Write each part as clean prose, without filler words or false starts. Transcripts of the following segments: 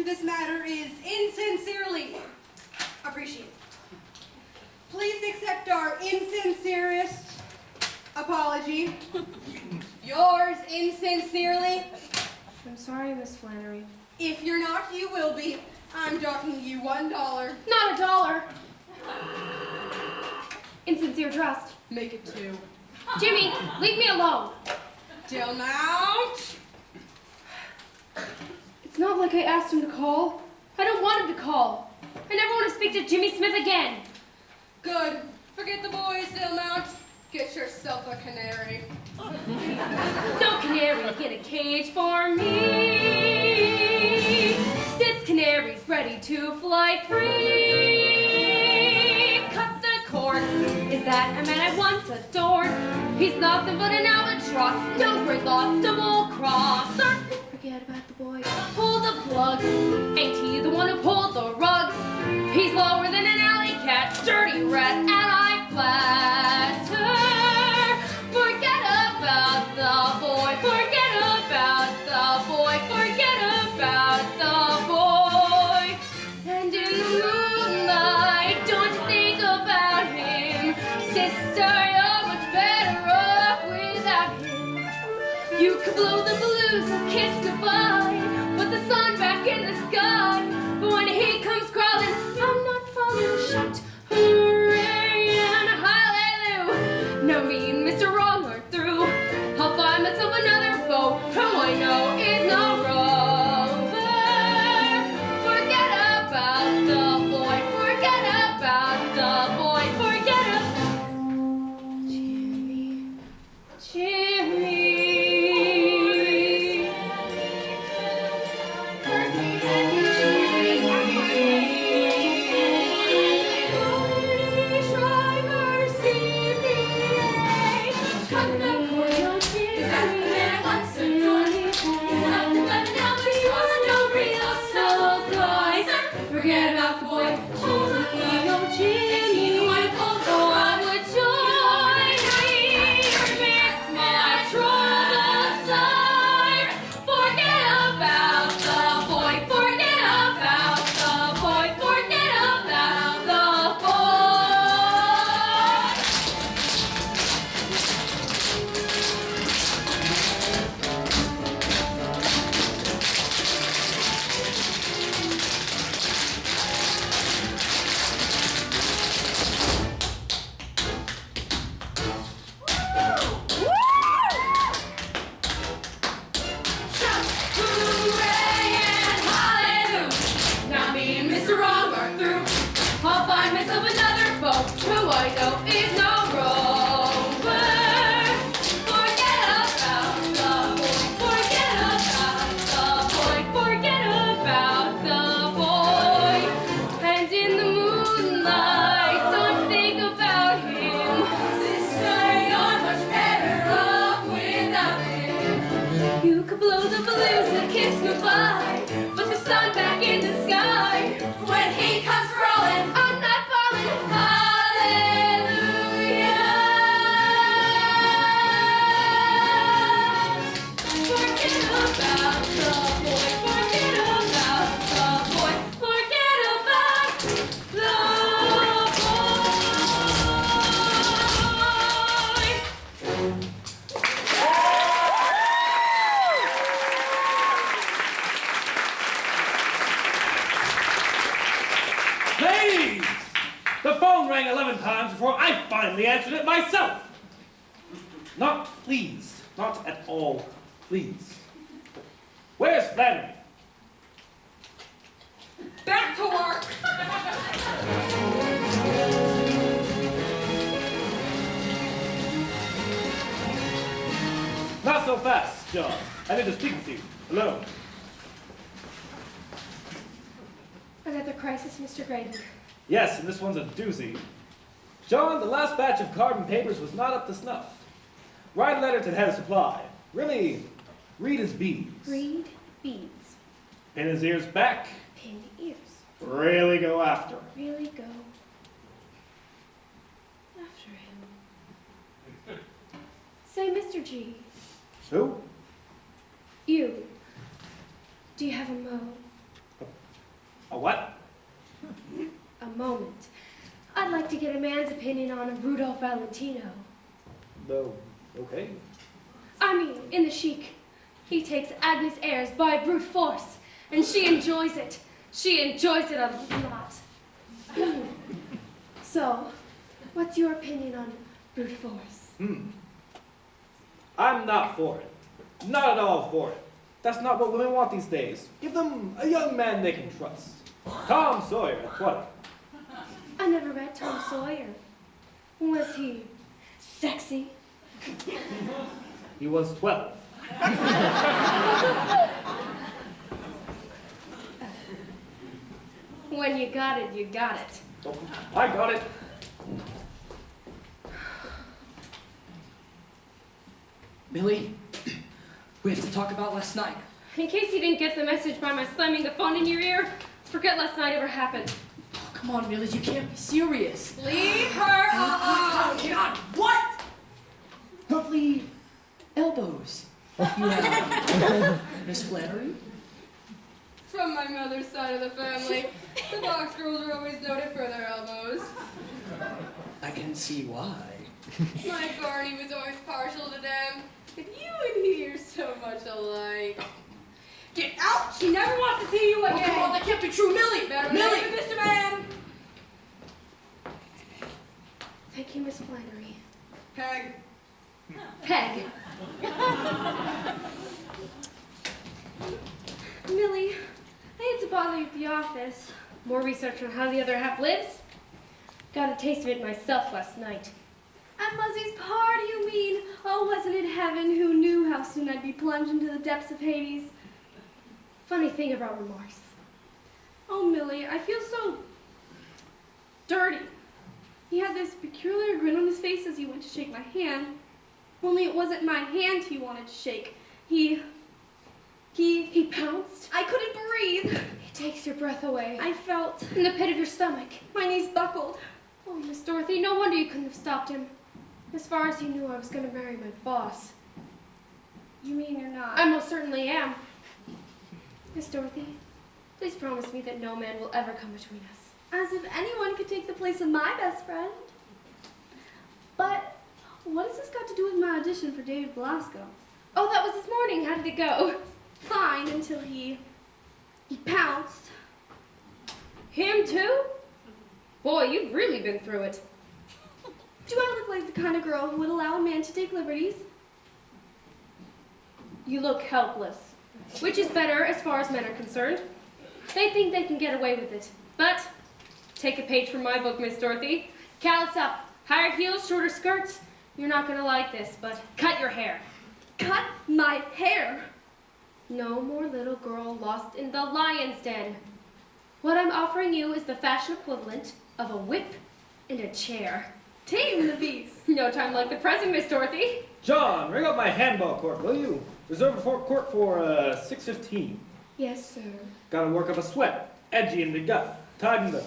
this matter is insincerely appreciated. Please accept our insincerest apology. Yours insincerely. I'm sorry, Miss Flannery. If you're not, you will be. I'm docking you $1. Not $1. Insincere trust. Make it 2. Jimmy, leave me alone. Dismount. It's not like I asked him to call. I don't want him to call. I never want to speak to Jimmy Smith again. Good. Forget the boys, Dismount. Get yourself a canary. No canary in a cage for me. This canary's ready to fly free. Cut the cord. Is that a man I once adored? He's nothing but an albatross. No great loss, double crosser. Forget about the boy. Pull the plug. Ain't he the one who pulled the rug? He's lower than an alley cat. Dirty rat, and I flatter. Forget about the boy. Forget about the boy. Forget about the boy. And in the moonlight, don't you think about him. Sister, you're much better off without him. You could blow the blues and kiss goodbye. Put the sun back in the sky. But when he comes crawling, I'm not falling shut. Hooray and hallelujah. No mean Mr. Wrong or through. I'll find myself another foe who I know is no rover. Forget about the boy. Forget about the boy. Forget about Jimmy. Jimmy. Forget about the boy. Oh, Jimmy. Oh, I would join me. Fix my troubles time. Forget about the boy. Forget about the boy. Forget about the I'll find myself another foe who I know is no rover. Forget about the boy. Forget about the boy. Forget about the boy. And in the moonlight, don't think about him. Sister, you're much better off without him. You could blow the balloons and kiss goodbye. Put the sun back in the sky. When he comes crawling, I'm not falling. Hallelujah. Forget about the boy. Forget about the boy. Forget about the Ladies! The phone rang 11 times before I finally answered it myself. Not please. Not at all please. Where's Flannery? Back to work. Not so fast, John. I need to speak with you. Alone. Another crisis, Mr. Graydon. Yes, and this one's a doozy. John, the last batch of carbon papers was not up to snuff. Write a letter to the head of supply. Really, read his beads. Read beads. Pin his ears back. Pinned ears. Really go after him. Really go after him. Say, Mr. G. Who? You. Do you have a mo? A what? A moment. I'd like to get a man's opinion on Rudolph Valentino. No. Okay. I mean, in The Chic, he takes Agnes Ayres by brute force, and she enjoys it. She enjoys it a lot. So, what's your opinion on brute force? I'm not for it. Not at all for it. That's not what women want these days. Give them a young man they can trust. Tom Sawyer, what? I never met Tom Sawyer. Was he sexy? He was 12. When you got it, you got it. Oh, I got it. Millie, we have to talk about last night. In case you didn't get the message by my slamming the phone in your ear, forget last night ever happened. Oh, come on, Millie, you can't be serious. Leave her alone. God, what? Lovely elbows. Yeah. Miss Flannery? From my mother's side of the family, the Box girls are always noted for their elbows. I can see why. My Barney was always partial to them. And you and he are so much alike. Get out! She never wants to see you again! Oh, come on, that can't be true, Millie! Better Millie! name it, Mr. Man! Thank you, Miss Flannery. Peg. Peg. Millie, I hate to bother you at the office. More research on how the other half lives? Got a taste of it myself last night. At Muzzie's party, you mean? Oh, wasn't it heaven? Who knew how soon I'd be plunged into the depths of Hades? Funny thing about remorse. Oh, Millie, I feel so dirty. He had this peculiar grin on his face as he went to shake my hand. Only it wasn't my hand he wanted to shake. He pounced. I couldn't breathe. He takes your breath away. I felt In the pit of your stomach. my knees buckled. Oh, Miss Dorothy, no wonder you couldn't have stopped him. As far as you knew, I was going to marry my boss. You mean you're not? I most certainly am. Miss Dorothy, please promise me that no man will ever come between us. As if anyone could take the place of my best friend. But what has this got to do with my audition for David Belasco? Oh, that was this morning. How did it go? Fine, until he pounced. Him too? Boy, you've really been through it. Do I look like the kind of girl who would allow a man to take liberties? You look helpless. Which is better as far as men are concerned. They think they can get away with it. But take a page from my book, Miss Dorothy. Callus up. Higher heels, shorter skirts. You're not going to like this, but cut your hair. Cut my hair. No more little girl lost in the lion's den. What I'm offering you is the fashion equivalent of a whip and a chair. Tame the beast. No time like the present, Miss Dorothy. John, ring up my handball court, will you? Reserve a court for 6:15. Yes, sir. Gotta work up a sweat. Edgy in the gut. Tied in the...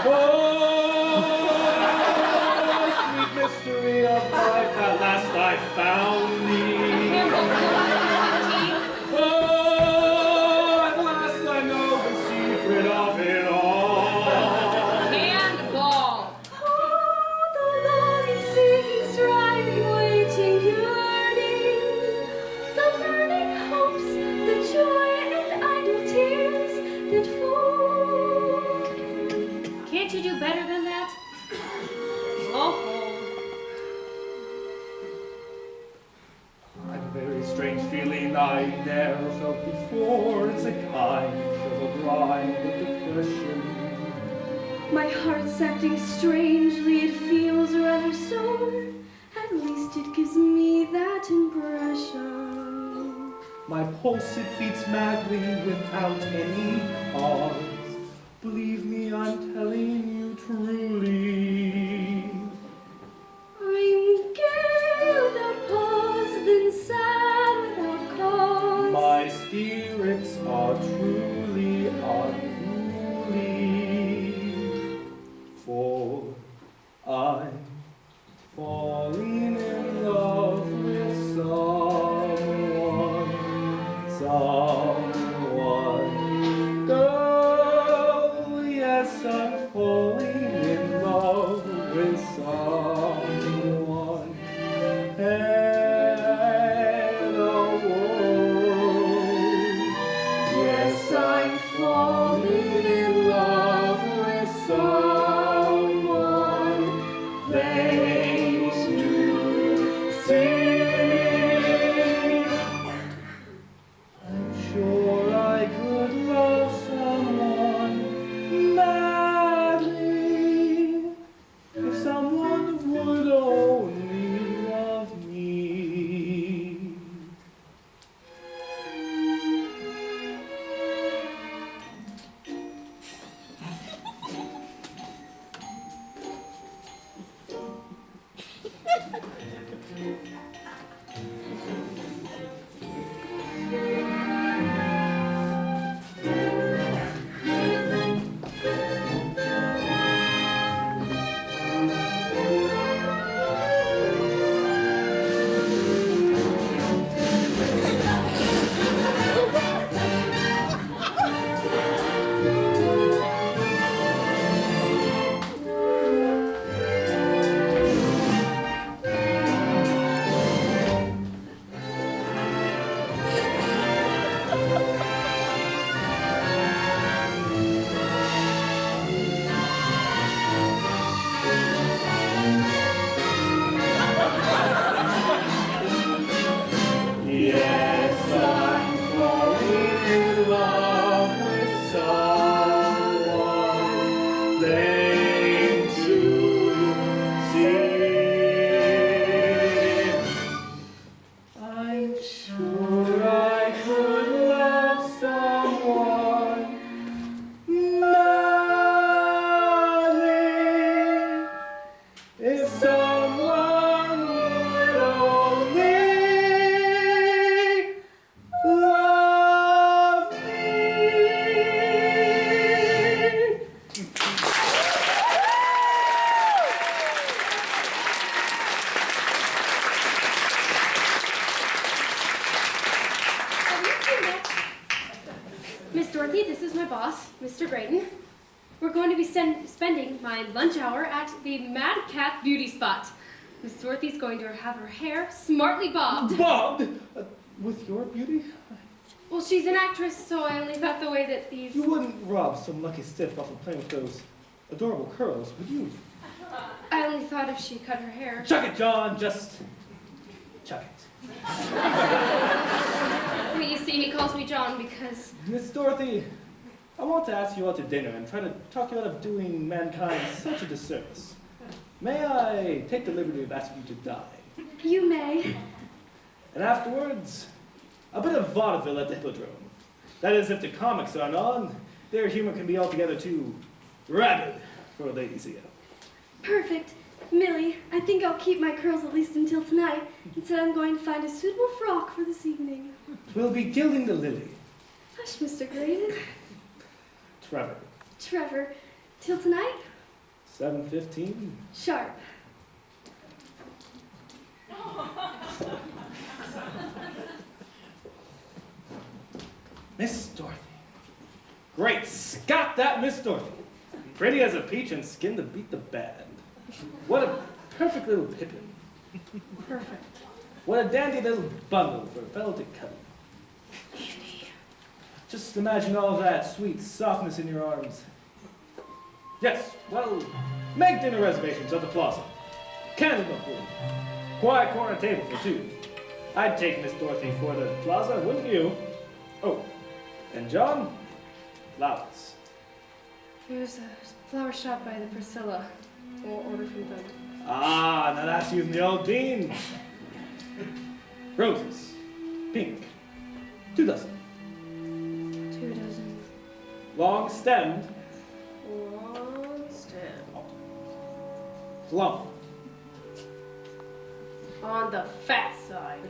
Oh, sweet mystery of life, at last I found thee. Oh, at last I know the secret of it all. Handball. Oh, the longing, seeking, striving, waiting, yearning, the burning hopes, the joy and idle tears that fall. Can't you do better than that? Oh. A very strange feeling I never felt before. It's a kind of a grind of depression. My heart's acting strangely, it feels rather sore. At least it gives me that impression. My pulse, it beats madly without any cause. Believe me, I'm telling you truly. I'm gay without pause, then sad without cause. My spirits are truly unruly. For I'm falling in love with someone falling in love with someone they to see. I'm sure I could love someone madly if someone would only love me. Yes, I'm falling in love with someone plain to see. I'm sure I could love someone madly if someone would only love me. Miss Dorothy, this is my boss, Mr. Grayton. We're going to be spending my lunch hour at the Mad Cat Beauty Spot. Miss Dorothy's going to have her hair smartly bobbed. Bobbed? With your beauty? Well, she's an actress, so I only thought the way that these... You wouldn't rob some lucky stiff off of playing with those adorable curls, would you? I only thought if she cut her hair. Chuck it, John, just chuck it. Well, you see, he calls me John because... Miss Dorothy, I want to ask you out to dinner and try to talk you out of doing mankind such a disservice. May I take the liberty of asking you to dine? You may. And afterwards, a bit of vaudeville at the Hippodrome. That is, if the comics aren't on, their humor can be altogether too rabid for a lady's ear. Perfect. Millie, I think I'll keep my curls at least until tonight. Instead, I'm going to find a suitable frock for this evening. We'll be gilding the lily. Hush, Mr. Grayton. Trevor, Trevor, till tonight? 7:15. Sharp. Miss Dorothy. Great Scott, that Miss Dorothy. Pretty as a peach and skin to beat the band. What a perfect little pippin. Perfect. What a dandy little bundle for a fellow to cuddle. Just imagine all that sweet softness in your arms. Yes, well, make dinner reservations at the plaza. Candlelight room. Quiet corner table for two. I'd take Miss Dorothy for the plaza, wouldn't you? Oh, and John, flowers. There's a flower shop by the Priscilla. We'll order from them. Ah, now that's using the old bean. Roses, pink, 2 dozen. 2 dozen. Long stemmed, Long stem. plump. On the fat side.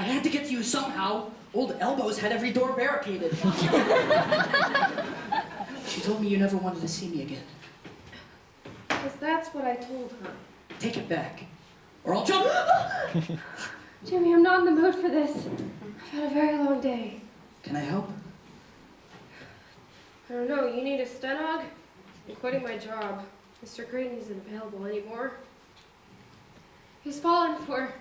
had to get to you somehow. Old Elbows had every door barricaded. She told me you never wanted to see me again. Because that's what I told her. Take it back, or I'll jump. Jimmy, I'm not in the mood for this. I've had a very long day. Can I help? I don't know, you need a stenog? I'm quitting my job. Mr. Green isn't available anymore. He's fallen for